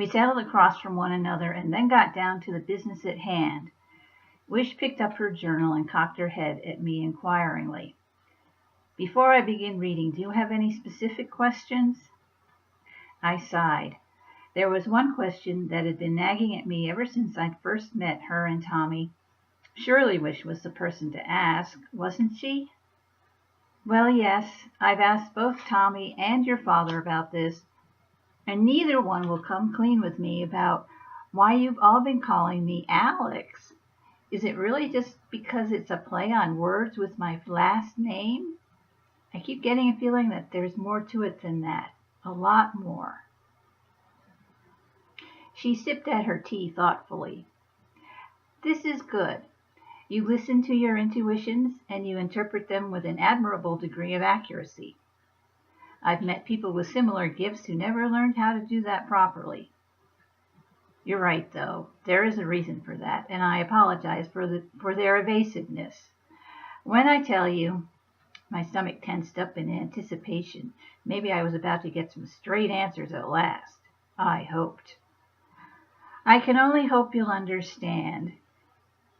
We settled across from one another and then got down to the business at hand. Wish picked up her journal and cocked her head at me inquiringly. Before I begin reading, do you have any specific questions? I sighed. There was one question that had been nagging at me ever since I'd first met her and Tommy. Surely Wish was the person to ask, wasn't she? Well, yes, I've asked both Tommy and your father about this, and neither one will come clean with me about why you've all been calling me Alex. Is it really just because it's a play on words with my last name? I keep getting a feeling that there's more to it than that, a lot more. She sipped at her tea thoughtfully. This is good. You listen to your intuitions and you interpret them with an admirable degree of accuracy. I've met people with similar gifts who never learned how to do that properly. You're right, though. There is a reason for that, and I apologize for their evasiveness. When I tell you, my stomach tensed up in anticipation. Maybe I was about to get some straight answers at last. I hoped. I can only hope you'll understand.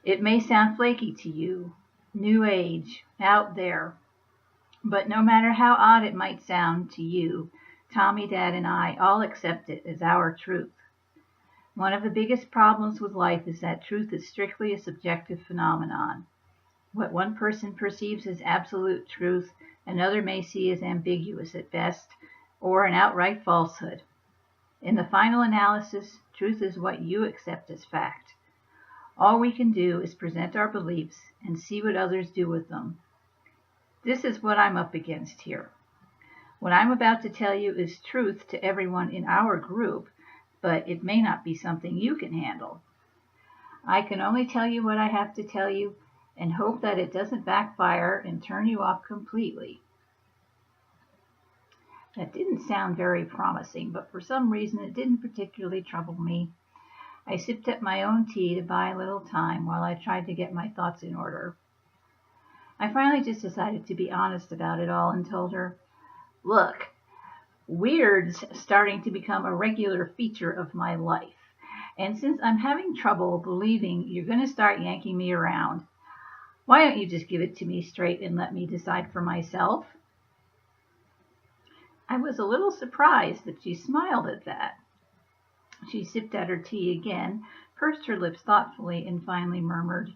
It may sound flaky to you, new age, out there, but no matter how odd it might sound to you, Tommy, Dad, and I all accept it as our truth. One of the biggest problems with life is that truth is strictly a subjective phenomenon. What one person perceives as absolute truth, another may see as ambiguous at best, or an outright falsehood. In the final analysis, truth is what you accept as fact. All we can do is present our beliefs and see what others do with them. This is what I'm up against here. What I'm about to tell you is truth to everyone in our group, but it may not be something you can handle. I can only tell you what I have to tell you and hope that it doesn't backfire and turn you off completely. That didn't sound very promising, but for some reason it didn't particularly trouble me. I sipped at my own tea to buy a little time while I tried to get my thoughts in order. I finally just decided to be honest about it all and told her, look, weird's starting to become a regular feature of my life. And since I'm having trouble believing you're going to start yanking me around, why don't you just give it to me straight and let me decide for myself? I was a little surprised that she smiled at that. She sipped at her tea again, pursed her lips thoughtfully, and finally murmured,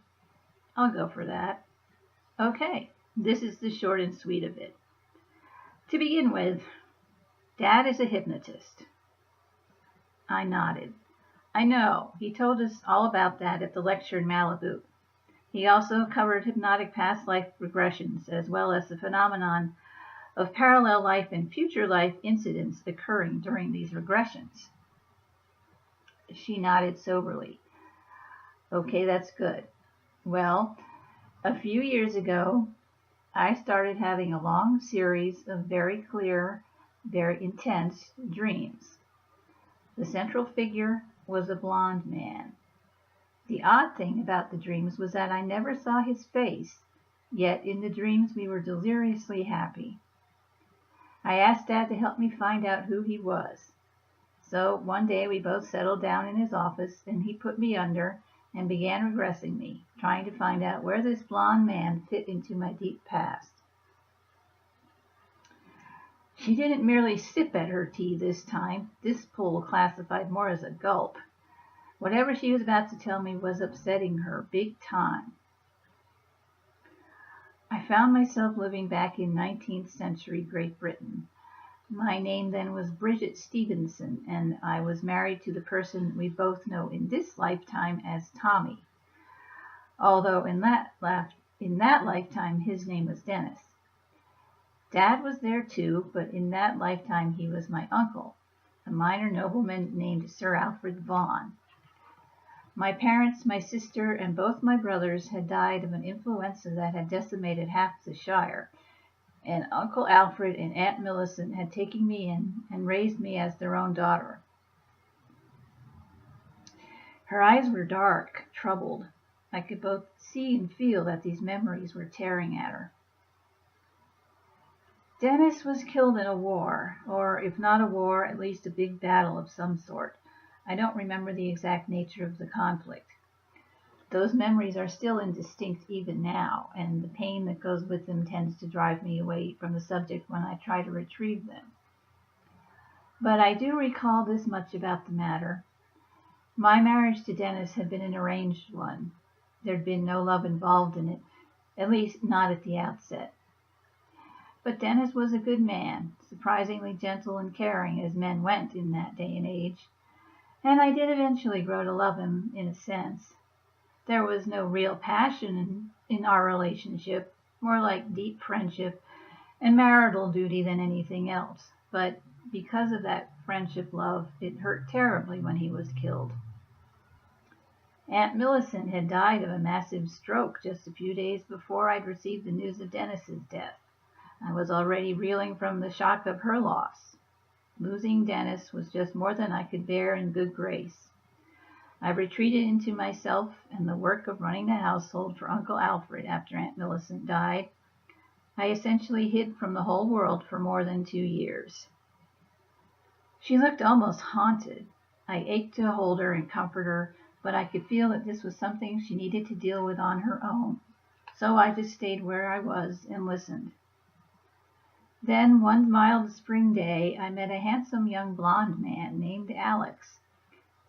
I'll go for that. Okay, this is the short and sweet of it. To begin with, Dad is a hypnotist. I nodded. I know, he told us all about that at the lecture in Malibu. He also covered hypnotic past life regressions, as well as the phenomenon of parallel life and future life incidents occurring during these regressions. She nodded soberly. Okay, that's good. Well, a few years ago, I started having a long series of very clear, very intense dreams. The central figure was a blonde man. The odd thing about the dreams was that I never saw his face, yet in the dreams we were deliriously happy. I asked Dad to help me find out who he was. So one day we both settled down in his office and he put me under and began regressing me, trying to find out where this blonde man fit into my deep past. She didn't merely sip at her tea this time. This pull classified more as a gulp. Whatever she was about to tell me was upsetting her big time. I found myself living back in 19th century Great Britain. My name then was Bridget Stevenson, and I was married to the person we both know in this lifetime as Tommy, although in that lifetime his name was Dennis. Dad was there too, but in that lifetime he was my uncle, a minor nobleman named Sir Alfred Vaughan. My parents, my sister, and both my brothers had died of an influenza that had decimated half the Shire, and Uncle Alfred and Aunt Millicent had taken me in and raised me as their own daughter. Her eyes were dark, troubled. I could both see and feel that these memories were tearing at her. Dennis was killed in a war, or if not a war, at least a big battle of some sort. I don't remember the exact nature of the conflict. Those memories are still indistinct even now, and the pain that goes with them tends to drive me away from the subject when I try to retrieve them. But I do recall this much about the matter. My marriage to Dennis had been an arranged one. There'd been no love involved in it, at least not at the outset. But Dennis was a good man, surprisingly gentle and caring as men went in that day and age, and I did eventually grow to love him in a sense. There was no real passion in our relationship, more like deep friendship and marital duty than anything else. But because of that friendship love, it hurt terribly when he was killed. Aunt Millicent had died of a massive stroke just a few days before I'd received the news of Dennis's death. I was already reeling from the shock of her loss. Losing Dennis was just more than I could bear in good grace. I retreated into myself and the work of running the household for Uncle Alfred after Aunt Millicent died. I essentially hid from the whole world for more than 2 years. She looked almost haunted. I ached to hold her and comfort her, but I could feel that this was something she needed to deal with on her own. So I just stayed where I was and listened. Then one mild spring day, I met a handsome young blonde man named Alex.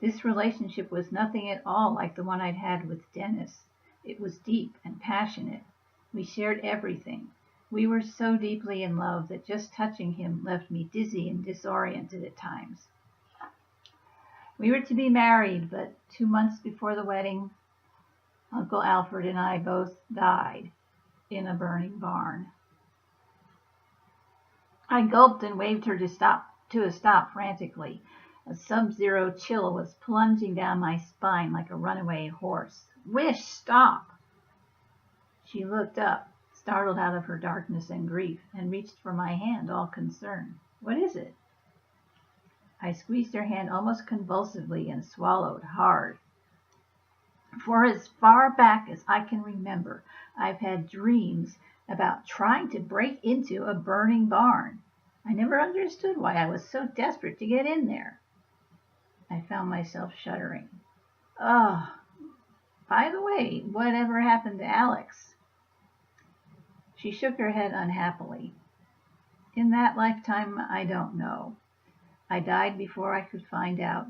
This relationship was nothing at all like the one I'd had with Dennis. It was deep and passionate. We shared everything. We were so deeply in love that just touching him left me dizzy and disoriented at times. We were to be married, but 2 months before the wedding, Uncle Alfred and I both died in a burning barn. I gulped and waved her to a stop frantically. A sub-zero chill was plunging down my spine like a runaway horse. Wish, stop! She looked up, startled out of her darkness and grief, and reached for my hand, all concerned. What is it? I squeezed her hand almost convulsively and swallowed hard. For as far back as I can remember, I've had dreams about trying to break into a burning barn. I never understood why I was so desperate to get in there. I found myself shuddering. Oh, by the way, whatever happened to Alex? She shook her head unhappily. In that lifetime, I don't know. I died before I could find out.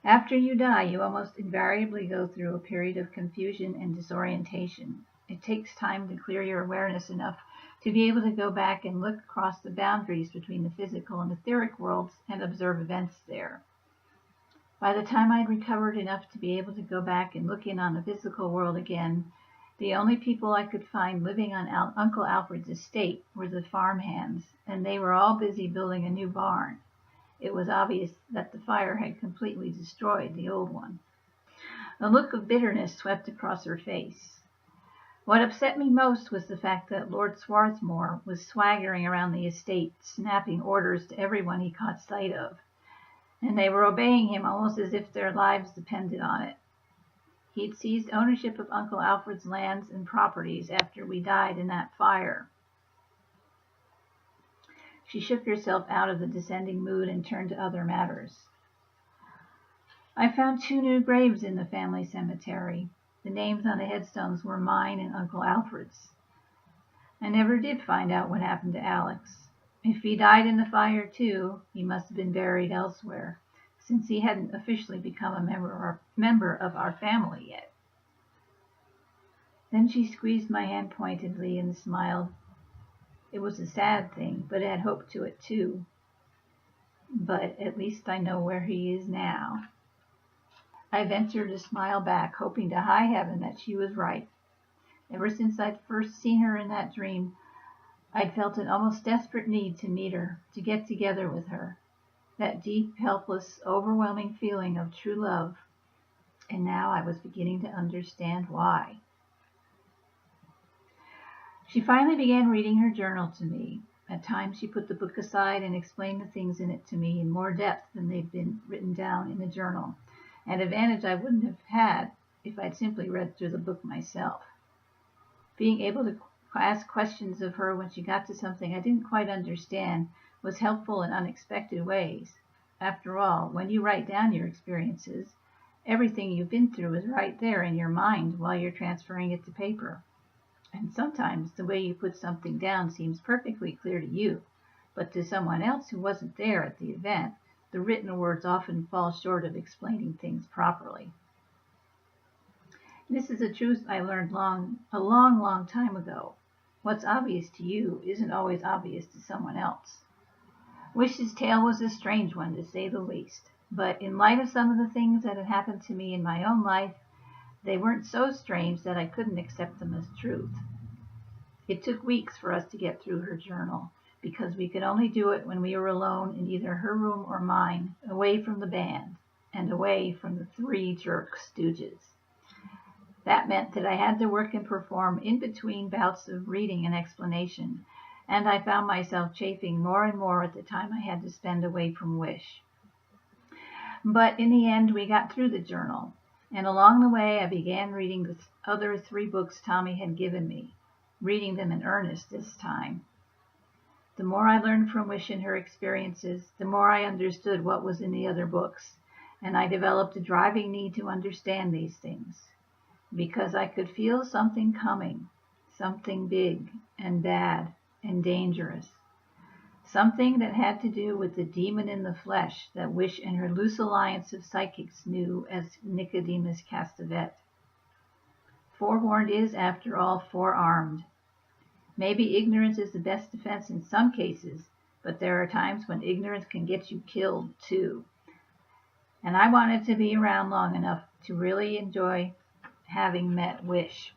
After you die, you almost invariably go through a period of confusion and disorientation. It takes time to clear your awareness enough to be able to go back and look across the boundaries between the physical and etheric worlds and observe events there. By the time I'd recovered enough to be able to go back and look in on the physical world again, the only people I could find living on Uncle Alfred's estate were the farmhands, and they were all busy building a new barn. It was obvious that the fire had completely destroyed the old one. A look of bitterness swept across her face. What upset me most was the fact that Lord Swarthmore was swaggering around the estate, snapping orders to everyone he caught sight of, and they were obeying him almost as if their lives depended on it. He'd seized ownership of Uncle Alfred's lands and properties after we died in that fire. She shook herself out of the descending mood and turned to other matters. I found 2 new graves in the family cemetery. The names on the headstones were mine and Uncle Alfred's. I never did find out what happened to Alex. If he died in the fire too, he must have been buried elsewhere, since he hadn't officially become a member of our family yet. Then she squeezed my hand pointedly and smiled. It was a sad thing, but it had hope to it too. But at least I know where he is now. I ventured to smile back, hoping to high heaven that she was right. Ever since I'd first seen her in that dream, I'd felt an almost desperate need to meet her, to get together with her. That deep, helpless, overwhelming feeling of true love. And now I was beginning to understand why. She finally began reading her journal to me. At times she put the book aside and explained the things in it to me in more depth than they'd been written down in the journal, an advantage I wouldn't have had if I'd simply read through the book myself. Being able to ask questions of her when she got to something I didn't quite understand was helpful in unexpected ways. After all, when you write down your experiences, everything you've been through is right there in your mind while you're transferring it to paper. And sometimes the way you put something down seems perfectly clear to you, but to someone else who wasn't there at the event, the written words often fall short of explaining things properly. This is a truth I learned a long time ago. What's obvious to you isn't always obvious to someone else. Wish's tale was a strange one, to say the least, but in light of some of the things that had happened to me in my own life, they weren't so strange that I couldn't accept them as truth. It took weeks for us to get through her journal, because we could only do it when we were alone in either her room or mine, away from the band, and away from the 3 jerk stooges. That meant that I had to work and perform in between bouts of reading and explanation, and I found myself chafing more and more at the time I had to spend away from Wish. But in the end, we got through the journal, and along the way I began reading the other 3 books Tommy had given me, reading them in earnest this time. The more I learned from Wish and her experiences, the more I understood what was in the other books, and I developed a driving need to understand these things, because I could feel something coming, something big and bad and dangerous, something that had to do with the demon in the flesh that Wish and her loose alliance of psychics knew as Nicodemus Castevet. Forewarned is, after all, forearmed. Maybe ignorance is the best defense in some cases, but there are times when ignorance can get you killed too. And I wanted to be around long enough to really enjoy having met Wish.